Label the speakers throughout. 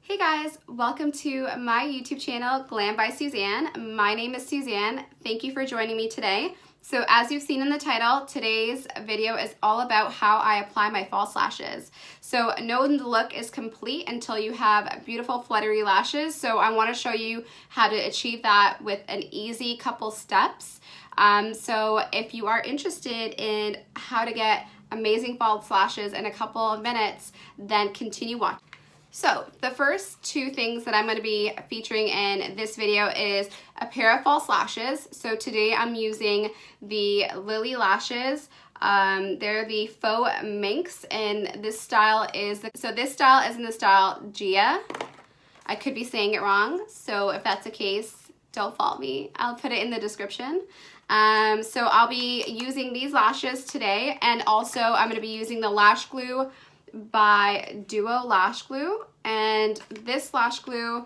Speaker 1: Hey guys, welcome to my YouTube channel, Glam by Suzanne. My name is Suzanne. Thank you for joining me today. So as you've seen in the title, today's video is all about how I apply my false lashes. So no look is complete until you have beautiful fluttery lashes. So I want to show you how to achieve that with an easy couple steps. So if you are interested in how to get amazing false lashes in a couple of minutes, then continue watching. So the first two things that I'm going to be featuring in this video is a pair of false lashes. So today I'm using the Lilly lashes. They're the Faux Minks, and this style is, this style is in the style Gaia. I could be saying it wrong, so if that's the case, don't fault me. I'll put it in the description. So I'll be using these lashes today, and also I'm going to be using the Lash Glue by Duo Lash Glue, and this lash glue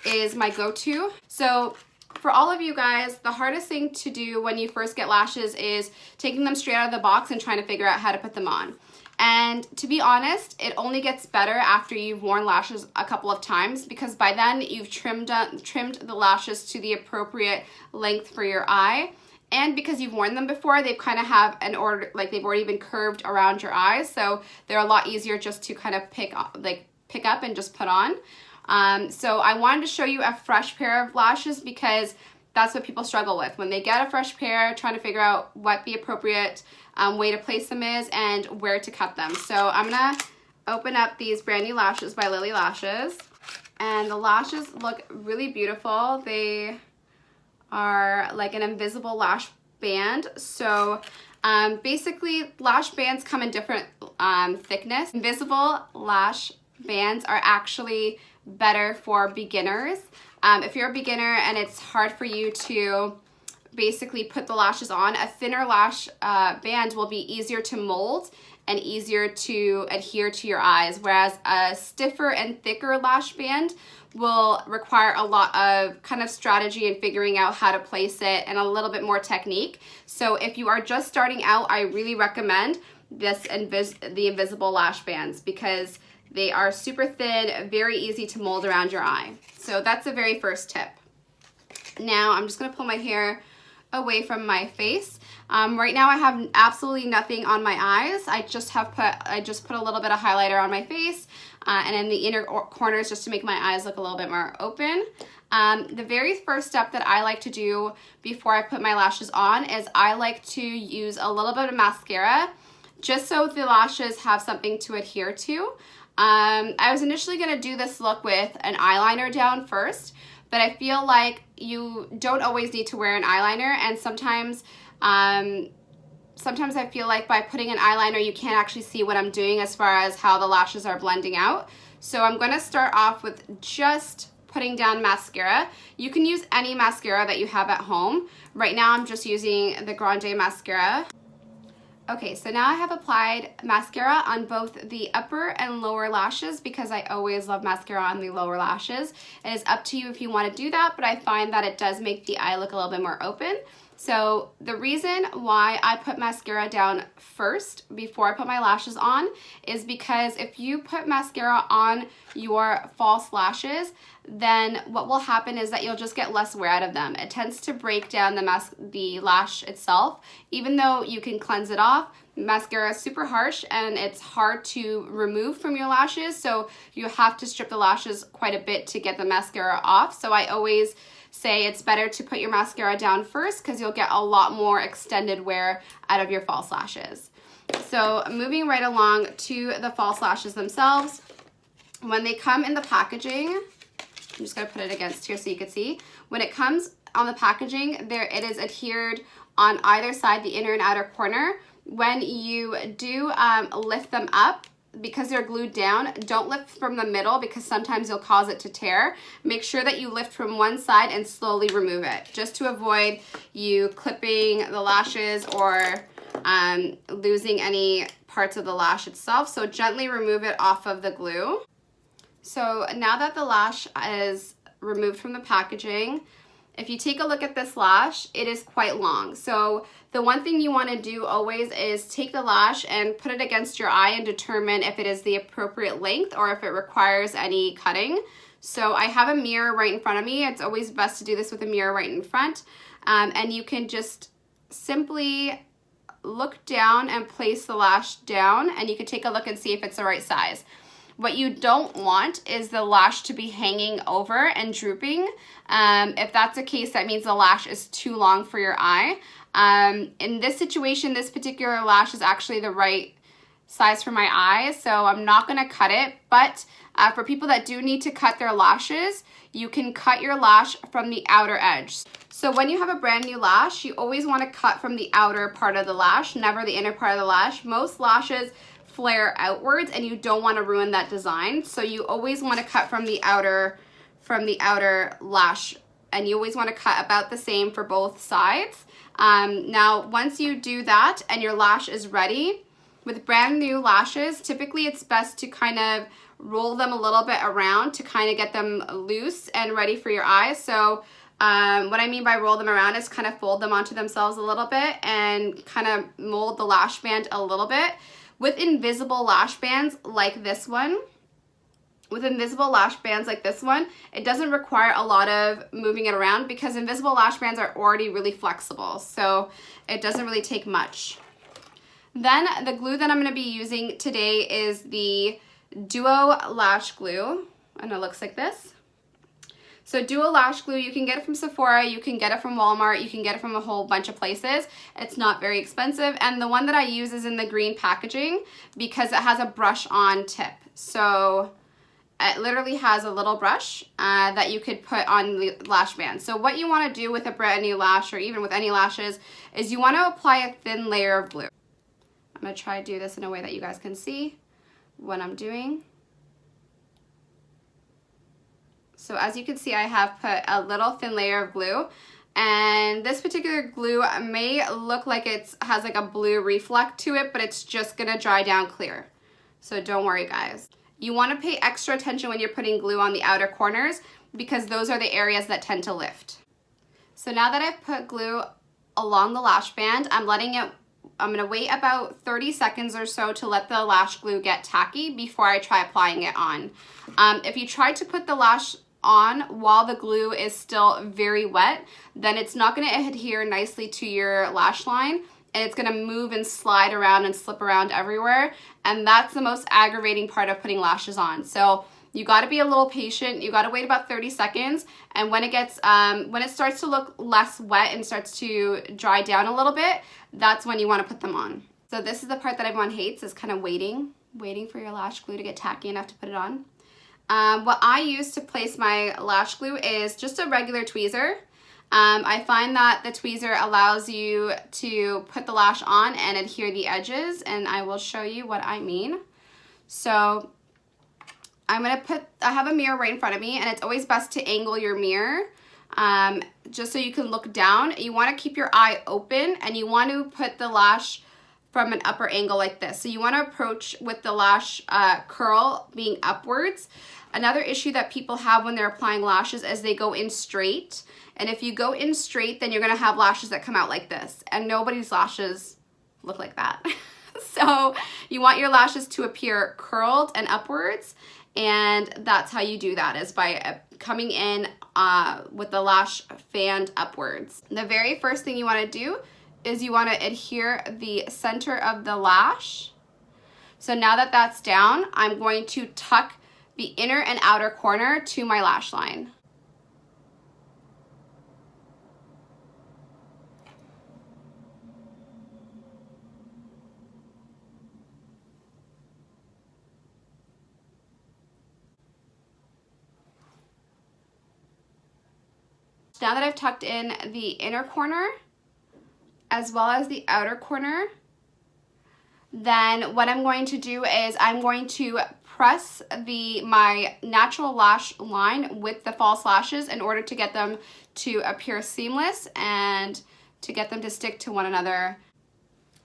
Speaker 1: is my go-to. So for all of you guys, the hardest thing to do when you first get lashes is taking them straight out of the box and trying to figure out how to put them on. And to be honest, it only gets better after you've worn lashes a couple of times, because by then you've trimmed the lashes to the appropriate length for your eye. And because you've worn them before, they've kind of have an order, like they've already been curved around your eyes, so they're a lot easier just to kind of pick up and just put on. So I wanted to show you a fresh pair of lashes because that's what people struggle with when they get a fresh pair, trying to figure out what the appropriate way to place them is and where to cut them. So I'm gonna open up these brand new lashes by Lilly Lashes, and the lashes look really beautiful. They are like an invisible lash band. So basically lash bands come in different thickness. Invisible lash bands are actually better for beginners. If you're a beginner and it's hard for you to basically put the lashes on, a thinner lash band will be easier to mold and easier to adhere to your eyes, whereas a stiffer and thicker lash band will require a lot of kind of strategy and figuring out how to place it and a little bit more technique. So if you are just starting out, I really recommend the invisible lash bands because they are super thin, very easy to mold around your eye. So that's the very first tip. Now I'm just gonna pull my hair away from my face. Right now I have absolutely nothing on my eyes. I just put a little bit of highlighter on my face and in the inner corners just to make my eyes look a little bit more open. The very first step that I like to do before I put my lashes on is I like to use a little bit of mascara just so the lashes have something to adhere to. I was initially going to do this look with an eyeliner down first, but I feel like you don't always need to wear an eyeliner, and sometimes I feel like by putting an eyeliner you can't actually see what I'm doing as far as how the lashes are blending out. So I'm going to start off with just putting down mascara. You can use any mascara that you have at home. Right now I'm just using the Grande mascara. Okay, so now I have applied mascara on both the upper and lower lashes because I always love mascara on the lower lashes. It is up to you if you want to do that, but I find that it does make the eye look a little bit more open. So the reason why I put mascara down first before I put my lashes on is because if you put mascara on your false lashes, then what will happen is that you'll just get less wear out of them. It tends to break down the lash itself. Even though you can cleanse it off, mascara is super harsh and it's hard to remove from your lashes, so you have to strip the lashes quite a bit to get the mascara off. So I always say it's better to put your mascara down first because you'll get a lot more extended wear out of your false lashes. So moving right along to the false lashes themselves, when they come in the packaging, I'm just going to put it against here so you can see. When it comes on the packaging, it is adhered on either side, the inner and outer corner. When you do lift them up, because they're glued down, don't lift from the middle because sometimes you'll cause it to tear. Make sure that you lift from one side and slowly remove it, just to avoid you clipping the lashes or losing any parts of the lash itself. So gently remove it off of the glue. So now that the lash is removed from the packaging, if you take a look at this lash, it is quite long. So the one thing you want to do always is take the lash and put it against your eye and determine if it is the appropriate length or if it requires any cutting. So I have a mirror right in front of me. It's always best to do this with a mirror right in front. And you can just simply look down and place the lash down, and you can take a look and see if it's the right size. What you don't want is the lash to be hanging over and drooping. If that's the case, that means the lash is too long for your eye. In this situation, this particular lash is actually the right size for my eye, so I'm not gonna cut it, but for people that do need to cut their lashes, you can cut your lash from the outer edge. So when you have a brand new lash, you always want to cut from the outer part of the lash, never the inner part of the lash. Most lashes flare outwards and you don't want to ruin that design. So you always want to cut from the outer lash, and you always want to cut about the same for both sides. Now, once you do that and your lash is ready, with brand new lashes, typically it's best to kind of roll them a little bit around to kind of get them loose and ready for your eyes. So what I mean by roll them around is kind of fold them onto themselves a little bit and kind of mold the lash band a little bit. With invisible lash bands like this one, it doesn't require a lot of moving it around because invisible lash bands are already really flexible, so it doesn't really take much. Then the glue that I'm going to be using today is the Duo Lash Glue, and it looks like this. So Duo Lash Glue, you can get it from Sephora, you can get it from Walmart, you can get it from a whole bunch of places. It's not very expensive, and the one that I use is in the green packaging because it has a brush-on tip. So it literally has a little brush that you could put on the lash band. So what you want to do with a brand new lash, or even with any lashes, is you want to apply a thin layer of glue. I'm going to try to do this in a way that you guys can see what I'm doing. So as you can see, I have put a little thin layer of glue, and this particular glue may look like it has like a blue reflect to it, but it's just gonna dry down clear. So don't worry, guys. You want to pay extra attention when you're putting glue on the outer corners because those are the areas that tend to lift. So now that I've put glue along the lash band, I'm gonna wait about 30 seconds or so to let the lash glue get tacky before I try applying it on. If you try to put the lash on while the glue is still very wet, then it's not going to adhere nicely to your lash line, and it's going to move and slide around and slip around everywhere, and that's the most aggravating part of putting lashes on. So you got to be a little patient. You got to wait about 30 seconds, and when it starts to look less wet and starts to dry down a little bit, that's when you want to put them on. So this is the part that everyone hates, is kind of waiting for your lash glue to get tacky enough to put it on. What I use to place my lash glue is just a regular tweezer. I find that the tweezer allows you to put the lash on and adhere the edges, and I will show you what I mean. So I have a mirror right in front of me, and it's always best to angle your mirror just so you can look down. You want to keep your eye open, and you want to put the lash from an upper angle like this. So you want to approach with the lash curl being upwards. Another issue that people have when they're applying lashes is they go in straight. And if you go in straight, then you're going to have lashes that come out like this. And nobody's lashes look like that. So you want your lashes to appear curled and upwards. And that's how you do that, is by coming in with the lash fanned upwards. The very first thing you want to do is you want to adhere the center of the lash. So now that that's down, I'm going to tuck the inner and outer corner to my lash line. Now that I've tucked in the inner corner as well as the outer corner, then what I'm going to do is I'm going to press my natural lash line with the false lashes in order to get them to appear seamless and to get them to stick to one another.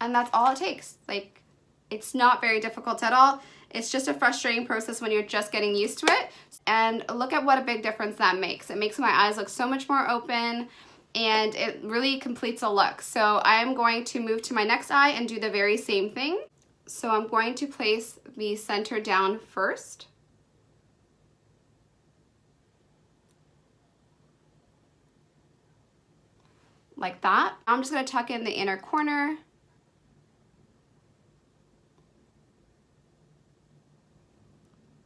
Speaker 1: And that's all it takes. Like, it's not very difficult at all. It's just a frustrating process when you're just getting used to it. And look at what a big difference that makes. It makes my eyes look so much more open, and it really completes a look. So I'm going to move to my next eye and do the very same thing. So I'm going to place the center down first. Like that. I'm just going to tuck in the inner corner.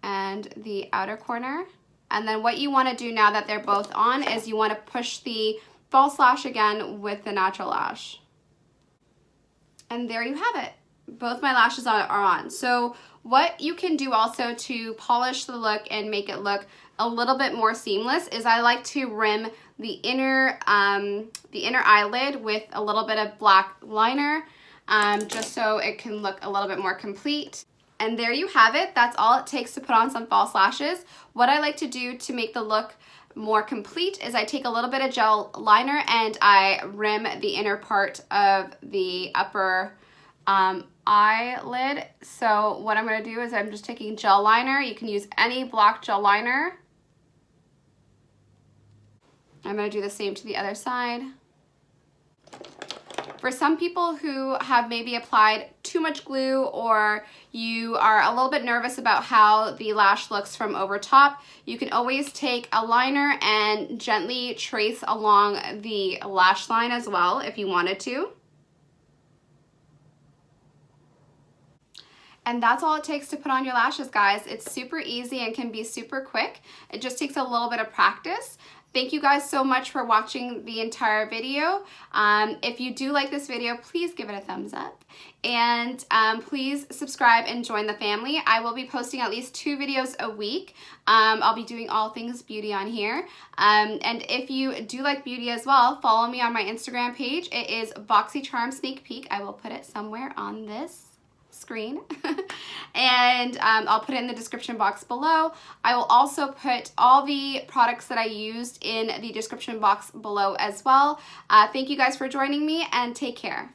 Speaker 1: And the outer corner. And then what you want to do now that they're both on is you want to push the false lash again with the natural lash. And there you have it. Both my lashes are on. So what you can do also to polish the look and make it look a little bit more seamless is I like to rim the inner eyelid with a little bit of black liner, just so it can look a little bit more complete. And there you have it. That's all it takes to put on some false lashes. What I like to do to make the look more complete is I take a little bit of gel liner and I rim the inner part of the upper eyelid. So what I'm going to do is I'm just taking gel liner. You can use any black gel liner. I'm going to do the same to the other side. For some people who have maybe applied too much glue, or you are a little bit nervous about how the lash looks from over top, you can always take a liner and gently trace along the lash line as well if you wanted to. And that's all it takes to put on your lashes, guys. It's super easy and can be super quick. It just takes a little bit of practice. Thank you guys so much for watching the entire video. If you do like this video, please give it a thumbs up. And please subscribe and join the family. I will be posting at least 2 videos a week. I'll be doing all things beauty on here. And if you do like beauty as well, follow me on my Instagram page. It is boxycharm sneak peek. I will put it somewhere on this screen. And I'll put it in the description box below. I will also put all the products that I used in the description box below as well. Thank you guys for joining me, and take care.